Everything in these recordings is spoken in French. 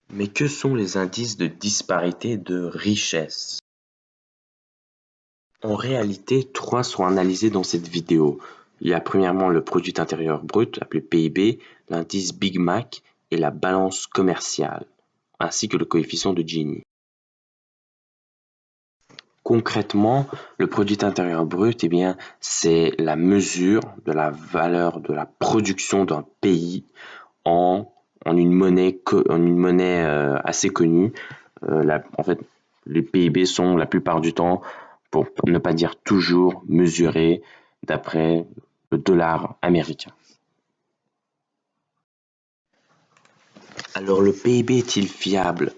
Mais que sont les indices de disparité de richesse? En réalité, trois sont analysés dans cette vidéo. Il y a premièrement le produit intérieur brut, appelé PIB, l'indice Big Mac et la balance commerciale, ainsi que le coefficient de Gini. Concrètement, le produit intérieur brut, eh bien, c'est la mesure de la valeur de la production d'un pays en une monnaie, assez connue. En fait, les PIB sont la plupart du temps, pour ne pas dire toujours, mesurés d'après le dollar américain. Alors le PIB est-il fiable?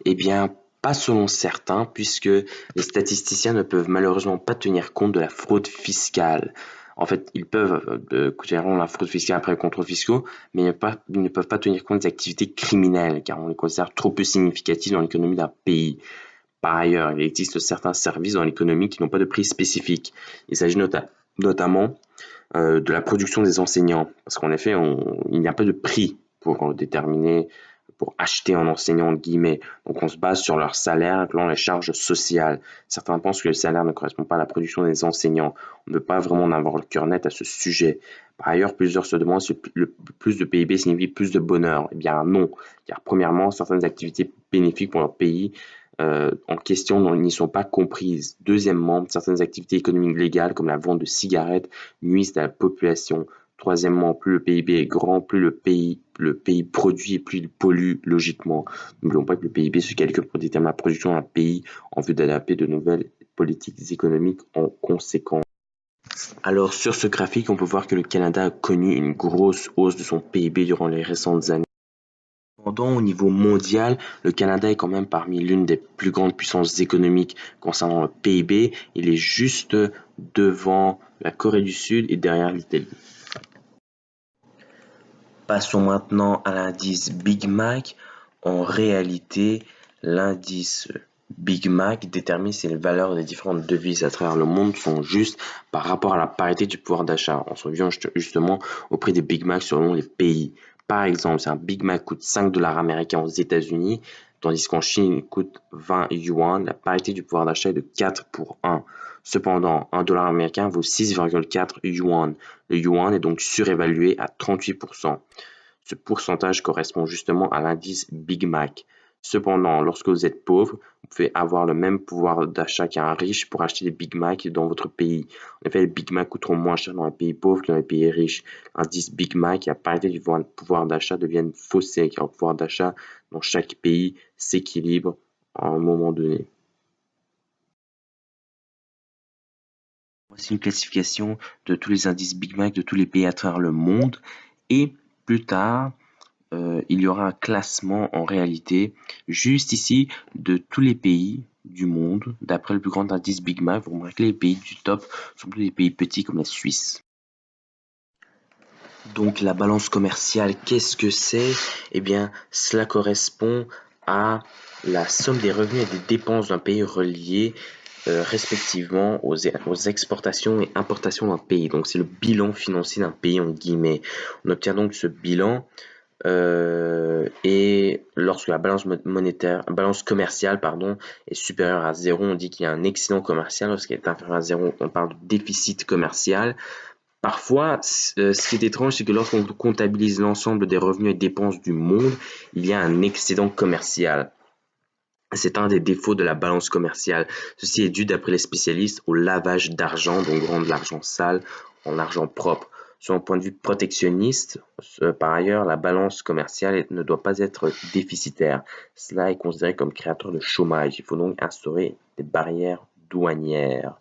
Eh bien, pas selon certains, puisque les statisticiens ne peuvent malheureusement pas tenir compte de la fraude fiscale. En fait, ils peuvent gérer la fraude fiscale après les contrôles fiscaux, mais ils ne peuvent pas tenir compte des activités criminelles, car on les considère trop peu significatives dans l'économie d'un pays. Par ailleurs, il existe certains services dans l'économie qui n'ont pas de prix spécifique. Il s'agit notamment de la production des enseignants, parce qu'en effet, il n'y a pas de prix pour déterminer, pour acheter un enseignant, entre guillemets. Donc on se base sur leur salaire, incluant les charges sociales. Certains pensent que le salaire ne correspond pas à la production des enseignants. On ne peut pas vraiment en avoir le cœur net à ce sujet. Par ailleurs, plusieurs se demandent si le plus de PIB signifie plus de bonheur. Eh bien non, car premièrement, certaines activités bénéfiques pour leur pays en question n'y sont pas comprises. Deuxièmement, certaines activités économiques légales, comme la vente de cigarettes, nuisent à la population. Troisièmement, plus le PIB est grand, plus le pays produit et plus il pollue logiquement. N'oublions pas que le PIB se calcule pour déterminer la production d'un pays en vue d'adapter de nouvelles politiques économiques en conséquence. Alors sur ce graphique, on peut voir que le Canada a connu une grosse hausse de son PIB durant les récentes années. Cependant, au niveau mondial, le Canada est quand même parmi l'une des plus grandes puissances économiques concernant le PIB. Il est juste devant la Corée du Sud et derrière l'Italie. Passons maintenant à l'indice Big Mac. En réalité, l'indice Big Mac détermine si les valeurs des différentes devises à travers le monde sont justes par rapport à la parité du pouvoir d'achat. On se revient justement au prix des Big Mac selon les pays. Par exemple, si un Big Mac coûte 5 dollars américains aux États-Unis, tandis qu'en Chine, il coûte 20 yuan, la parité du pouvoir d'achat est de 4 pour 1. Cependant, un dollar américain vaut 6,4 yuan. Le yuan est donc surévalué à 38%. Ce pourcentage correspond justement à l'indice Big Mac. Cependant, lorsque vous êtes pauvre, vous pouvez avoir le même pouvoir d'achat qu'un riche pour acheter des Big Mac dans votre pays. En effet, les Big Mac coûteront moins cher dans les pays pauvres que dans les pays riches. L'indice Big Mac et la parité du pouvoir d'achat deviennent faussés car le pouvoir d'achat dans chaque pays s'équilibre à un moment donné. Voici une classification de tous les indices Big Mac de tous les pays à travers le monde et plus tard, il y aura un classement en réalité juste ici de tous les pays du monde d'après le plus grand indice Big Mac. Vous remarquez les pays du top sont tous des pays petits comme la Suisse. Donc la balance commerciale, qu'est-ce que c'est? Eh bien, cela correspond à la somme des revenus et des dépenses d'un pays reliés respectivement aux exportations et importations d'un pays. Donc c'est le bilan financier d'un pays en guillemets. On obtient donc ce bilan et lorsque la balance commerciale est supérieure à 0, on dit qu'il y a un excédent commercial. Lorsqu'elle est inférieure à 0, on parle de déficit commercial. Parfois, ce qui est étrange, c'est que lorsqu'on comptabilise l'ensemble des revenus et dépenses du monde, il y a un excédent commercial. C'est un des défauts de la balance commerciale. Ceci est dû, d'après les spécialistes, au lavage d'argent, donc rendre l'argent sale en argent propre. Sur un point de vue protectionniste, par ailleurs, la balance commerciale ne doit pas être déficitaire. Cela est considéré comme créateur de chômage. Il faut donc instaurer des barrières douanières.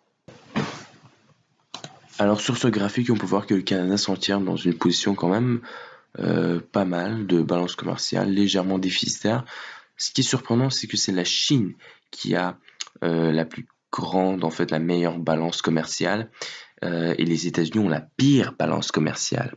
Alors sur ce graphique, on peut voir que le Canada s'en tire dans une position quand même pas mal de balance commerciale, légèrement déficitaire. Ce qui est surprenant, c'est que c'est la Chine qui a la plus grande, en fait, la meilleure balance commerciale, et les États-Unis ont la pire balance commerciale.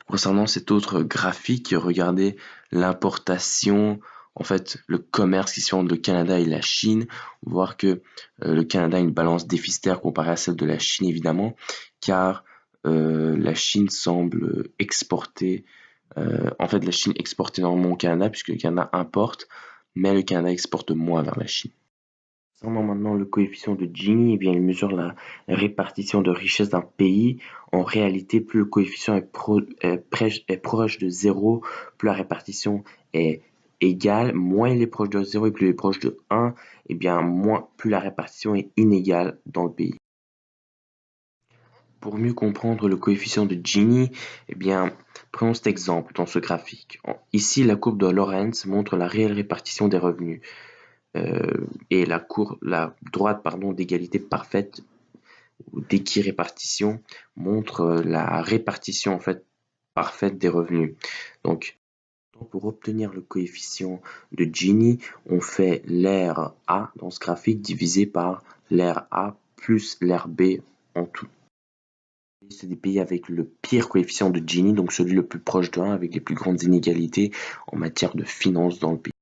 Concernant cet autre graphique, regardez l'importation, en fait, le commerce qui se fait entre le Canada et la Chine. On va voir que le Canada a une balance déficitaire comparée à celle de la Chine, évidemment, car la Chine semble exporter En fait, la Chine exporte énormément au Canada puisque le Canada importe, mais le Canada exporte moins vers la Chine. Concernant maintenant le coefficient de Gini, eh bien, il mesure la répartition de richesse d'un pays. En réalité, plus le coefficient est proche de zéro, plus la répartition est égale. Moins il est proche de zéro et plus il est proche de 1, eh bien, plus la répartition est inégale dans le pays. Pour mieux comprendre le coefficient de Gini, eh bien, prenons cet exemple dans ce graphique. Ici, la courbe de Lorenz montre la réelle répartition des revenus. Et la droite d'égalité parfaite ou d'équirépartition montre la répartition en fait parfaite des revenus. Donc pour obtenir le coefficient de Gini, on fait l'aire A dans ce graphique divisé par l'aire A plus l'aire B en tout. C'est des pays avec le pire coefficient de Gini, donc celui le plus proche de 1 avec les plus grandes inégalités en matière de finances dans le pays.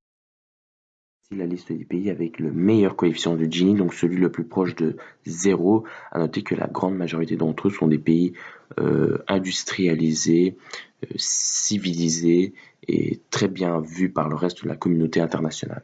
La liste des pays avec le meilleur coefficient de Gini, donc celui le plus proche de 0. À noter que la grande majorité d'entre eux sont des pays industrialisés, civilisés et très bien vus par le reste de la communauté internationale.